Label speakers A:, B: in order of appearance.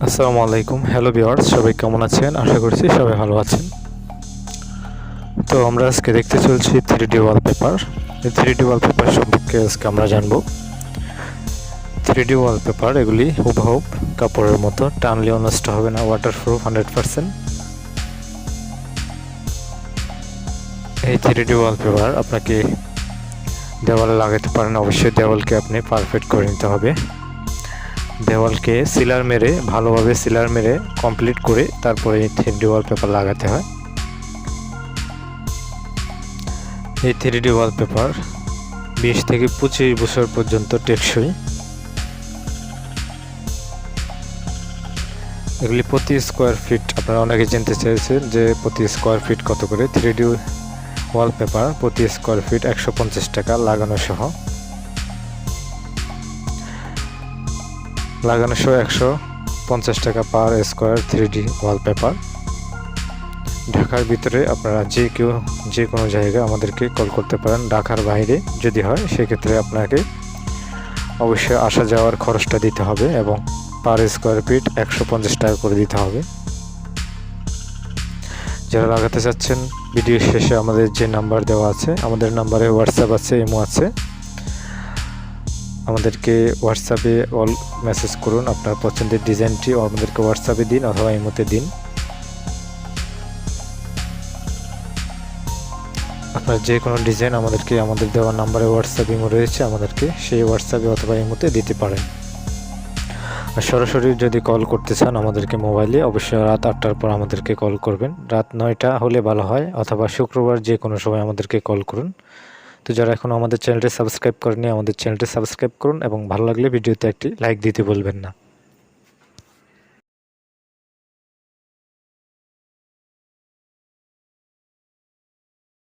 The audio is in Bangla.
A: আসসালামু আলাইকুম, হ্যালো ভিউয়ার্স, সবাই কেমন আছেন? আশা করছি সবাই ভালো আছেন। তো আমরা আজকে দেখতে চলছি 3D ওয়ালপেপার। এই 3D ওয়ালপেপার সম্পর্কে আজকে আমরা জানবো। 3D ওয়ালপেপার এগুলি হুবহুব কাপড়ের মতো, টানলেও নষ্ট হবে না, ওয়াটারপ্রুফ 100%। এই 3D ওয়ালপেপার আপনাকে দেওয়ালে লাগাতে পারেন। অবশ্যই দেওয়ালকে আপনি পারফেক্ট করে নিতে হবে। দেওয়ালকে সিলার মেরে, ভালোভাবে সিলার মেরে কমপ্লিট করে তারপরে এই 3D ওয়ালপেপার লাগাতে হয়। এই 3D ওয়ালপেপার 20 থেকে 25 বছর পর্যন্ত টেকসই। এগুলি প্রতি স্কোয়ার ফিট, আপনারা অনেকে জানতে চেয়েছেন যে প্রতি স্কোয়ার ফিট কত করে। 3D ওয়ালপেপার প্রতি স্কোয়ার ফিট 150 টাকা লাগানো সহ। লাগানো সহ 150 টাকা পার স্কোয়ার 3D ওয়ালপেপার। ঢাকার ভিতরে আপনারা যে কোনো জায়গায় আমাদেরকে কল করতে পারেন। ঢাকার বাইরে যদি হয় সেক্ষেত্রে আপনাকে অবশ্যই আসা যাওয়ার খরচটা দিতে হবে এবং পার স্কোয়ার ফিট 150 টাকা করে দিতে হবে। যারা লাগাতে চাচ্ছেন ভিডিও শেষে আমাদের যে নাম্বার দেওয়া আছে, আমাদের নাম্বারে হোয়াটসঅ্যাপ আছে, ইমো আছে, আমাদেরকে হোয়াটসঅ্যাপে মেসেজ করুন। আপনার পছন্দের ডিজাইনটি আমাদেরকে হোয়াটসঅ্যাপে দিন অথবা ইমোতে দিন। আপনার যে কোনো ডিজাইন আমাদের দেওয়া নাম্বারে হোয়াটসঅ্যাপ ইমো রয়েছে, আমাদেরকে সেই হোয়াটসঅ্যাপে অথবা ইমোতে দিতে পারেন। আর সরাসরি যদি কল করতে চান আমাদেরকে মোবাইলে, অবশ্যই রাত 8টার পর আমাদেরকে কল করবেন। রাত 9টা হলে ভালো হয়, অথবা শুক্রবার যে কোনো সময় আমাদেরকে কল করুন। তো যারা এখনও আমাদের চ্যানেলটি সাবস্ক্রাইব করেনি, আমাদের চ্যানেলটি সাবস্ক্রাইব করুন এবং ভালো লাগলে ভিডিওতে একটি লাইক দিতে ভুলবেন না।